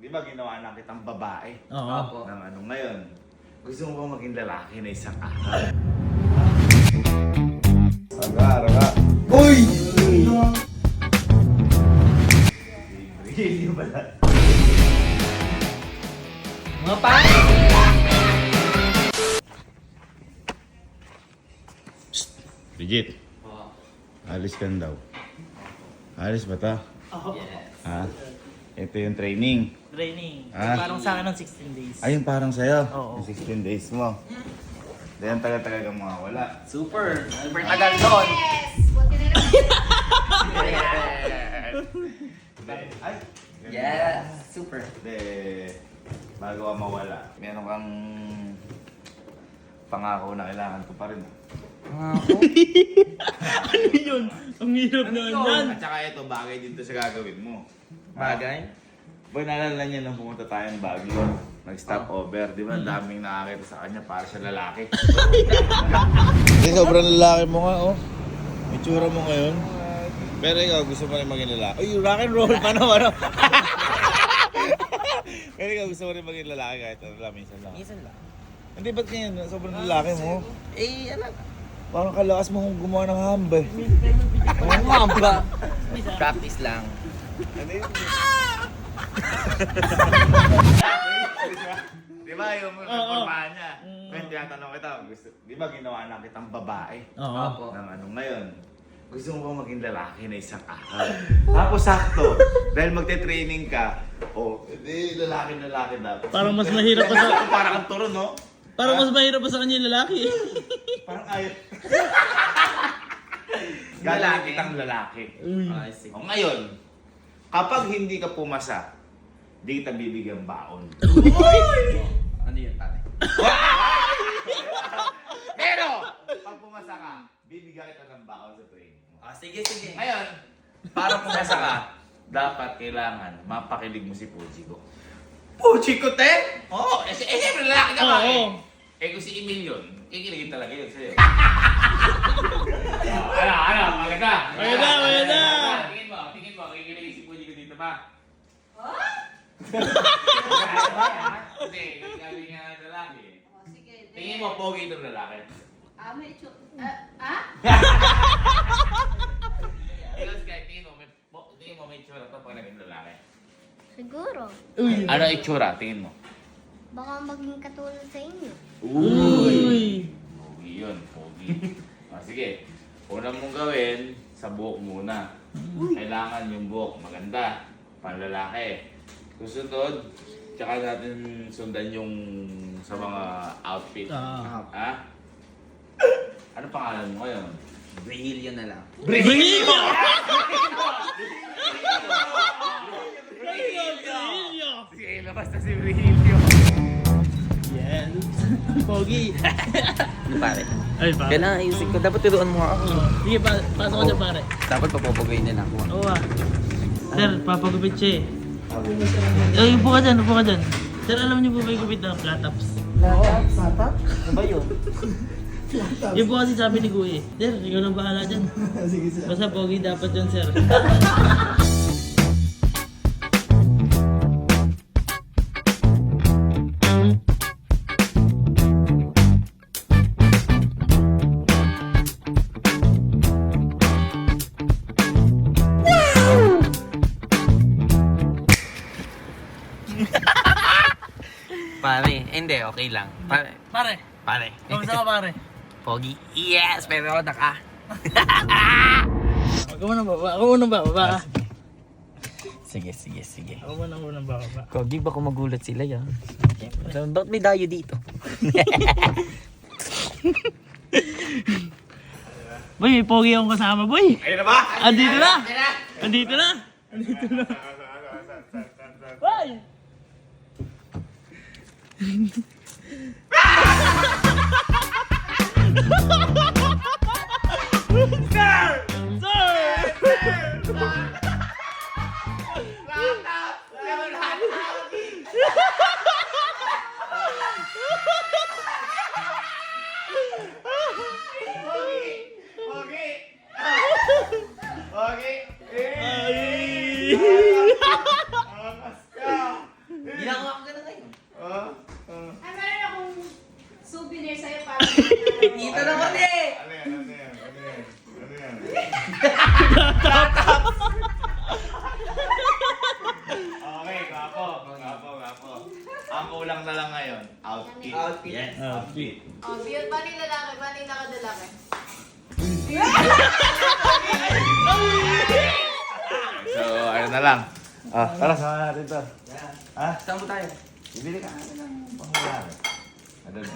Di ba ginawa na kitang babae? Oo. Ng ano ngayon? Gusto mo bang maging lalaki na isang araw? Raga. Uy! Hindi pala. Mga pa! Bridget, alis ka na daw. Alis ba ta? Yes. Ha? Ito yung training. Training. Ah. Parang sa akin ng 16 days. Ayun parang sa'yo. Oo. Yung 16 days mo. Diyan tagal-tagal kang mawawala. Super. Super tagal doon. Yes! Buti na lang. Ay! Yes. Super. Hindi. Bago ka mawala, meron kang pangako na kailangan ko pa rin. Ako? Ano yun? Ang hirap na yan. At saka ito, bagay dito sa gagawin mo. Bagay? Boy, naalala niya nung pumunta tayo ng Baguio. Nag-stop over, di ba? Ang daming nakakita sa kanya para sa lalaki. Hindi, sobrang lalaki mo nga, oh. Itsura mo ngayon. Pero ikaw, gusto mo rin maging lalaki. Uy, rock and roll pa naman, ano? Pero ikaw, gusto mo rin maging lalaki kahit ano lang, minsan lang. Minsan lang. Hindi, ba't ganyan? Sobrang lalaki mo. Eh, ano? Parang kalakas mo kung gumawa ng hamba eh. Mamba. Practice lang. Di ba yung formahan niya? Kaya tinatanong kita, di ba ginawa na kitang babae? Oo. Ng ano ngayon? Gusto mo bang maging lalaki na isang araw? Tapos sakto, dahil magte-training ka, hindi lalaki dapat. Parang mas mahirap pa sa... Parang ang turo, no? Parang mas mahirap pa sa kanya yung lalaki. Parang ayaw. Gagawin kitang lalaki. I see. O ngayon, kapag hindi ka pumasa, di kita bibigyan baon. Ano yun, pare? Pero, pag pumasa ka, bibigyan kita ng baon sa training mo. Sige, sige. Ngayon, para pumasa ka, dapat kailangan mapakilig mo si Puji ko. Puji ko, te? Oo, siyempre lalaki ka ba eh? Eh kung si Emil yun, kikiligin talaga yun sa'yo. Maganda? Maganda! Tingin mo, kikiligin si Puji ko dito ba? Hindi, gagawin nga ng lalaki. Oh, sige. Tingin mo, pogi itong lalaki. May itsura. Ikaw, Sky, tingin mo may itsura to pag naging lalaki. Siguro. Ano itsura? Tingin mo. Baka maging katulad sa inyo. Uy! Pogi yun, pogi. Sige, una mong gawin, sa buhok muna. Kailangan yung buhok maganda, panlalaki. Susunod, tsaka natin sundan yung sa mga outfit. Ha? Ano pangalan mo ngayon? Brihilyo na lang. Brillo! Sige, labas na si Brihilio. Yes! Pogi! Ano, pare? Ay, pare. Kailangan ayusin ko. Dapat turuan mo ako. Sige, pasok ko dyan, pare. Dapat papapagayin na lang ako. Oo ah. Sir, papagupit siya eh. Ay, upo ka dyan, upo ka dyan. Sir, alam niyo po ba yung gupit ng flat tops? Ano ba yun? Yun po kasi sabi ni Kuya eh. Sir, ikaw nang bahala dyan. Basta pogi dapat yun, sir. Pare, hindi, okay lang. Pare, Pare, kamusta ka pare? pogi. Yes, pero naka. Ako muna baba, ako muna baba. Sige. Ako muna baba. Pogi, baka magulat sila yan. Ba't may dayo dito? Boy, may pogi akong kasama, boy! Ayun na ba? Andito na! Andito na! Boy! Sir! Gapo. Ang kulang na lang ngayon, outfit. Yes, outfit. Oh, beer ba ni lalaki? Ba ni lalaki? So, ano na lang. Tara, sama natin to. Saan po tayo? Bibili ka ng pangulari. Ano na?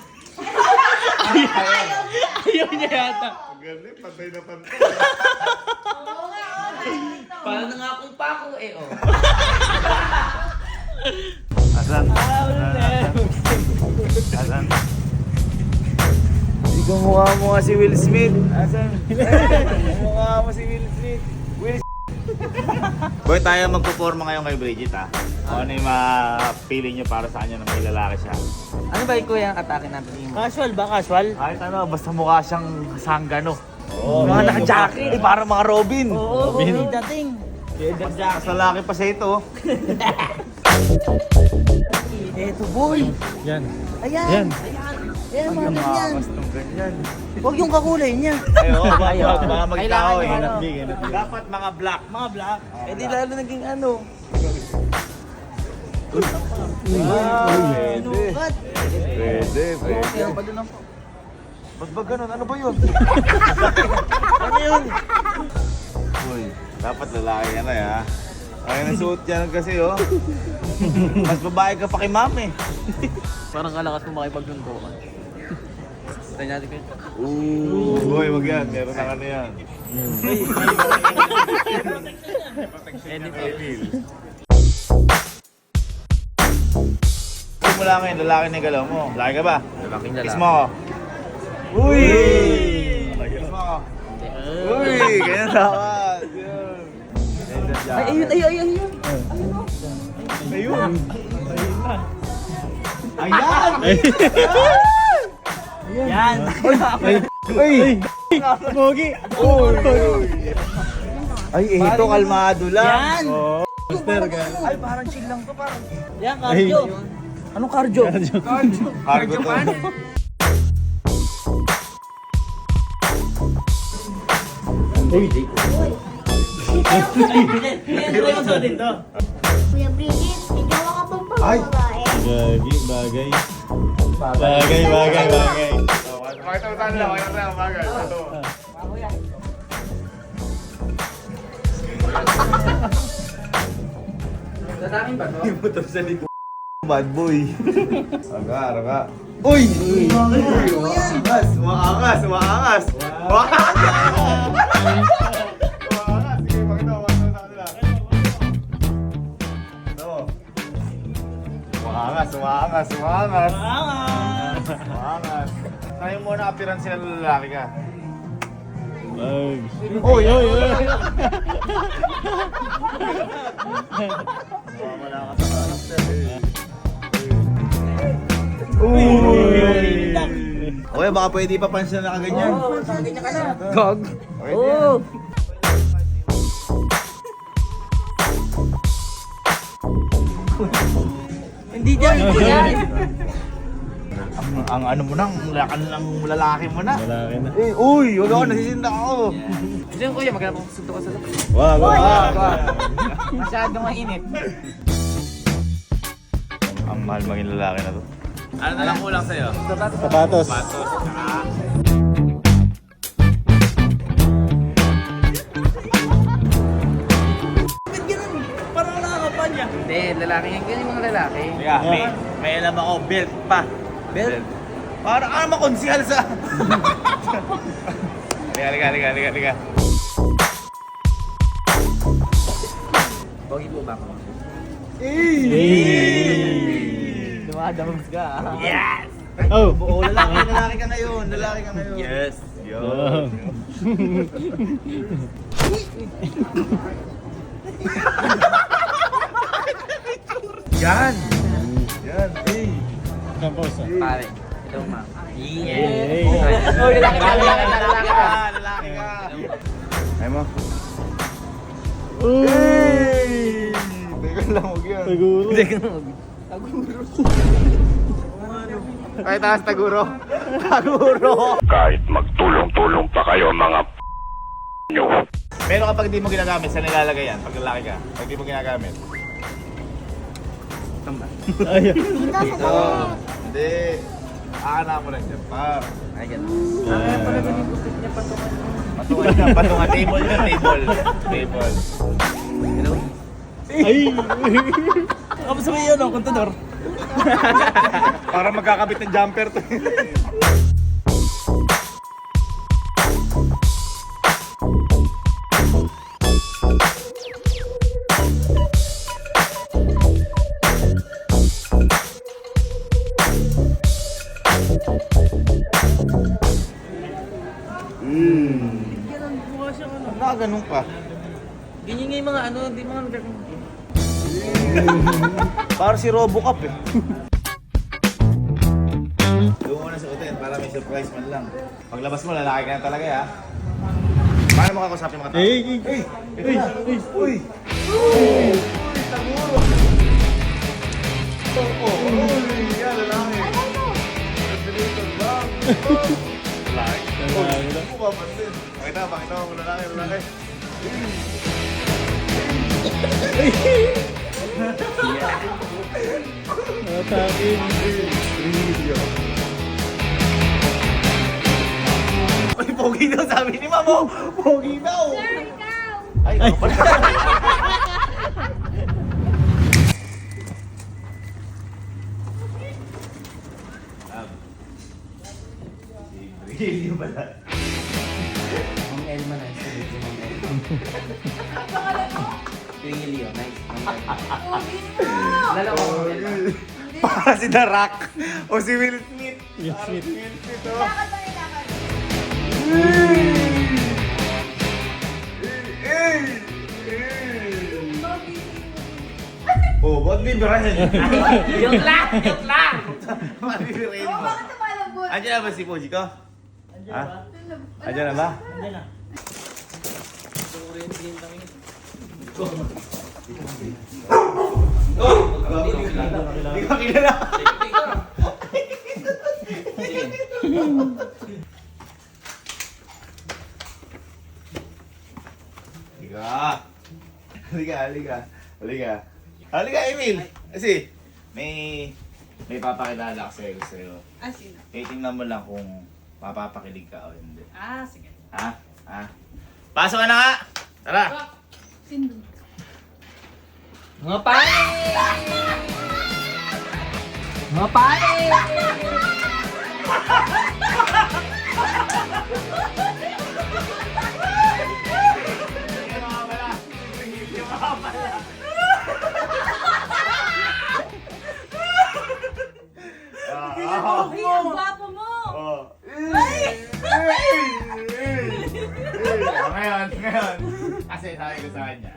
Ayaw niya yata. Galing, pantay na pantay. Oo nga, Paano na nga kung pako eh, oh. Asan? Asan? Hindi ko mukha si Will Smith. Asan? Mukha mo si Will Smith. Will Boy, tayo magpuporma ngayon kay Bridget ha. Ano yung ma-feeling nyo para sa kanya na may lalaki siya? Ano ba yung kuya ang atake natin? Casual ba? Casual? Kahit ano, basta mukha siyang sanggano. Mga naka-jacket. Para mga Robin. Oo, may dating. Mas lalaki pa siya ito. Eto boy. Yan. Ayan. Ayan, mga ganyan. Ganyan. Huwag yung kakulay niya. Ayo, baka magtao eh. Kailangan Dapat mga black. Mga black. Eh di lalo naging ano. Pwede. Sinukat. Pwede. Meron pa dun ako. Ba't ba ganun? Ano ba yun? Ano yun? Uy, dapat lalaki yan na ha. Ay, nasuot yan kasi oh. Mas babae ka pa kay mami. Parang kalakas mo makipagtuntukan. Tayo natin kayo. Boy, wag yan. Meron na ano yan. Simula ngayon, lalaki na yung galaw mo. Lalaki ka ba? Lalaking Kiss mo ako. Uy! Kiss mo ako. Uy! Ganyan dapat. Yun. Ay, ayun. Ayun. Ayan! Yan. Uy! Pogi. Ay, ito kalmado lang. Yan. Ay, parang chill lang to. Parang. Yan, cardio. Anong cardio? Cargo to. Yan, try mo suotin to. Kuya Bridget, may gawa ka pang pang-babae. Bagay. Bagay. Pakita mo tayo lang, pakita mo tayo, bagay. Ito. Lalaking ba to? Bad boy. Raga. Uy! Umaangas! Umaangas! Umaangas! Sige, pakita mo sa kanila. Ito. Umaangas! Tayo muna appearance sila lalaki ka. Uy! Wala ka sa karakter eh. Okay, baka pwede pa pansin na kaganyan. Oo, sa ganyan ka na. Gog. Okay, Oo. Hindi dyan. Ang ano mo nang, ang lalaki mo na. Lalaki na. Eh, uy, wag ako, nasisinda ako. Diyan kuya, maghanap akong suntok ka sa loob. Wag. Masyadong mainit. Ang mahal maging lalaki na to. Ano na lang kulang sa'yo? Sapatos. Parang nakakapanya. Hindi, lalaki yan. Ganyan yung mga lalaki. Teka, may alam ako, belt pa. Belt? Para ka makonsihal sa... Halika. Pogi po ba ako? Eh! Dumadamag ka. Yes! Oh. Oo, lalaki ka na yun. Yes! Yun. Yan! Eh! Isang pose. Pare, ito ma. Hey. Oh, lalaki ka. Lalaki ka! Ay mo? Hey! Teka lang, huwag yan. Siguro. Ay, taas, Taguro. Taguro! Kahit magtulong-tulong pa kayo mga nyo. Pero kapag di mo ginagamit, saan nilalagay yan? Pag lalaki ka, pag di mo ginagamit. naman. Ayun. Dito sa gawin. Hindi. Aana mo lang dyan, par. Ay, ganun. Patungan niya, patungan. Table yun, table. Table. Ay! Kapag sabi yun, kontador. Para magkakabit ng jumper to. Ganun pa. Ganyan nga yung mga ano, di mga nagkakaroon. Para si Robocop eh. Doon mo na sa hotel para may surprise man lang. Paglabas mo, lalaki ka na talaga ha. Paano mo kakusapin mga tao? Ito na. Uy! Taguro! Uy! Yan, lalaki. Refrigerator lang. Lalaki. Hindi mo papansin. Pakita mo, lalaki. Natakin. Uy, pogi daw sabi ni Mamo. Pogi daw. Sir, ikaw. Ay, ako pala. Si Brilio pala. Ang Elma na, sa video ng Elma. Rilio, nice. Dalawa ko Elma. Para si The Rock o si Will Smith. Will Smith. Will Smith, oh. Lakad ba yung lakad? Oh, ba't bibirahin? Joke lang! Ba't bibirahin mo? Bakit tumalambot? Andiyan na ba si Poji ko? Ha? Andiyan na ba? Andiyan na. Hindi ko kilala. Halika, Emil. Kasi, may papakilala ko sa'yo. Ah, sino? Tingnan mo lang kung mapapakilig ka o hindi. Ah, sige. Ha? Pasok ka na nga! Tara! Sino? Mga pare! Mga pare! Ay, ang gwapo mo! Ngayon. Kasi sabi ko sa kanya,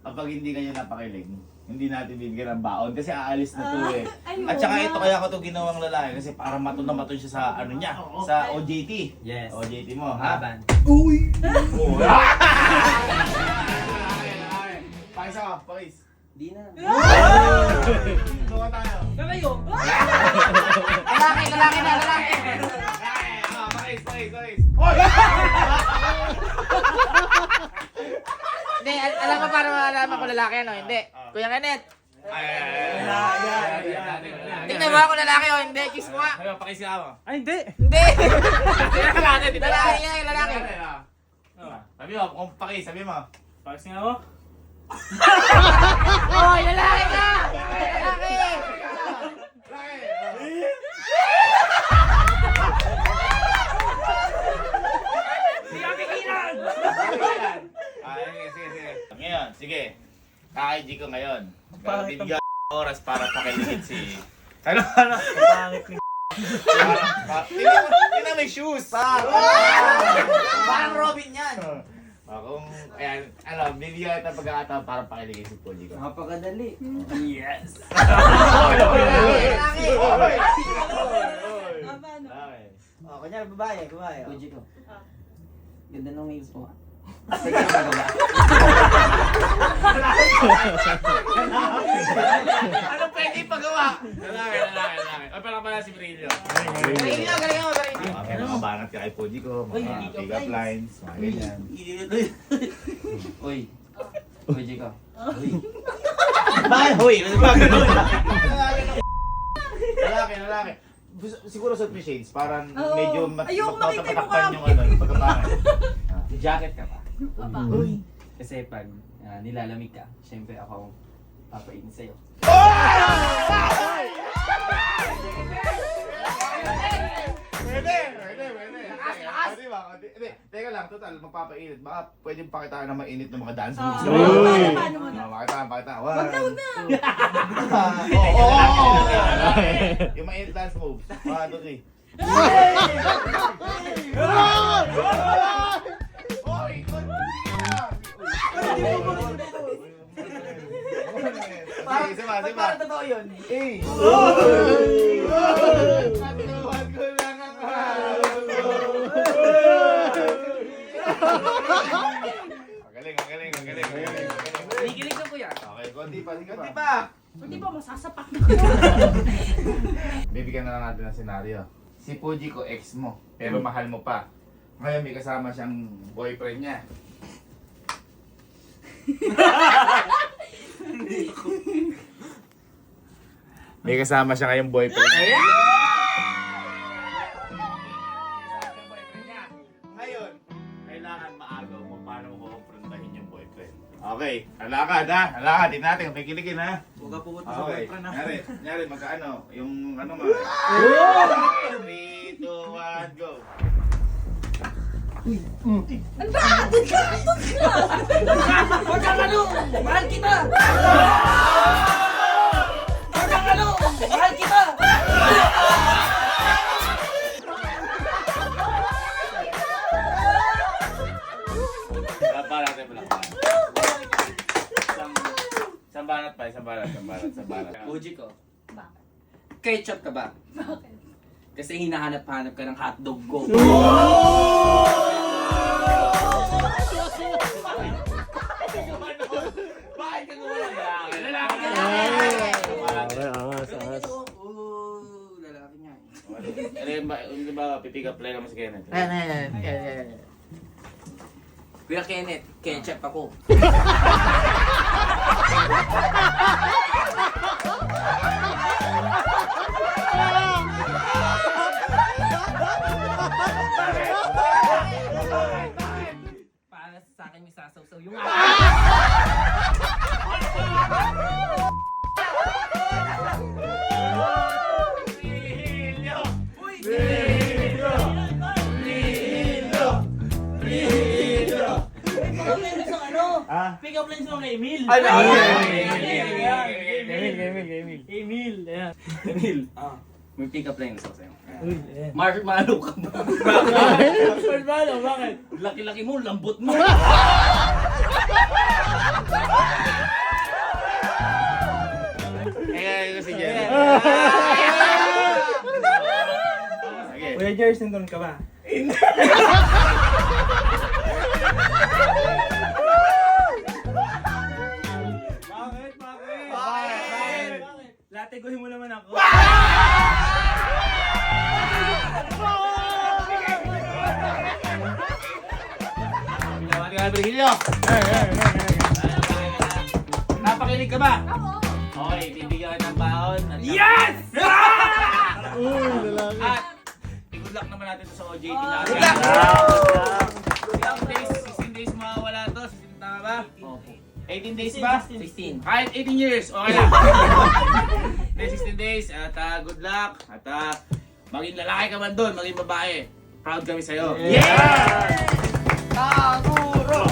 kapag hindi kanya napakilig, hindi natin bibigyan ng baon kasi aalis na to eh. At saka ito kaya ko to ginawang lalaki kasi para maton na maton siya sa ano niya, sa OJT. Yes. OJT mo, ha? Laban. Uy! Pakis ako, pakis. Di na. Suka tayo. Kamayo! Lalaki na! Pakis. Oy! Hindi, alam mo para malaman ko lalaki ano, hindi. Kuya Kenneth, tingnan mo ako lalaki o hindi, kiss mo nga. Ayun, pakis ka mo. Ay, hindi. Hindi! Lalaki yan, lalaki. Sabi mo, kung pakis, sabi mo. Pakis nga ako. Hoy, lalaki ka! Lalaki! Sige. Ngayon, sige. Kaka-IG ko ngayon. Bibigyan ko oras para pakiligid si... Ano? Pangit ni Tingnan may shoes! Parang Robin yan. Kung, ayan, bibigyan kita pagkakataon para pakiligid si Poji ko. Napakadali. Yes. Lalaki! Oh, kunyari babae. Puji ko. Ganda nung nails mo. Ano pwede ipagawa? Lalaki. O, pero pala si Brilio. Galing mo. May mga banat ka kay Poji ko, mga pick-up lines, mga ganyan. Uy. Puji ko. Uy. Bakit? Huy, bakit? Lalaki. Siguro suit mo shades, parang Oo. medyo Ayoko makita yung mukha mo. yung pagkapangit. May jacket ka pa. Aba. Kasi pag nilalamig ka, syempre ako ang papainit sa'yo. Pwede. Hindi, teka lang, total, magpapainit. Baka pwedeng pakitaan ng mainit ng mga dance moves. Paano mo na? Pakitaan. Wag na. Yung mainit dance moves. 1, 2, 3. Isa pa. Parang totoo yun. Katuhan ko lang ang Magaling. Kinikilig ka kuya. Okay, konti pa. Hindi ba masasapak na? Bibigyan na lang natin ng senaryo. Si Puji ko, ex mo, pero mahal mo pa. Ngayon may kasama siyang boyfriend niya. May kasama siya ngayong boyfriend niya. Ngayon, kailangan maagaw mo paano mo kukumprontahin yung boyfriend. Okay, alakad ha. Alakad, din natin. May kiligin ha. Huwag ka pupunta sa Okay, boyfriend ha. nyari, magkaano, yung ano mo. 3, 2, 1, go. Ano ba? Huwag kang ano! Mahal kita! Huwag kang ano! Mahal kita! Natin pala. Isang banat. Puji ko, Bakit? ketchup ka ba? Bakit? Kasi hinahanap-hanap ka ng hotdog ko. Bakit ka gumala? Lalaki Lalaki nga eh. Hindi ba pipick up line naman si Kenneth? Kuya Kenneth, ketchup ako. Para sa akin may sasaw-saw yung Pick up lines mo kay Emil. Emil. Ayan. Emil, may pick up line ako sa'yo. Uy, ayan. Marshmallow ka ba? Bakit? Laki-laki mo, lambot mo. Kaya si Jen. Kuya Jers, nandun ka ba? Bakit? Lateguhin mo naman ako. Pinawali ka na Virgilio. Napakinig ka ba? Oo. Okay, bibigyan ka ng baon. Yes! At i-good luck naman natin to sa OJT natin. Good luck! Ilang days, 16 days mawawala to. 16 tama ba? Opo. 18 days ba? 16. Kahit 18 years, okay lang. Then 16 days at good luck. At maging lalaki ka man doon, maging babae. Proud kami sa'yo. Yeah! Taguro!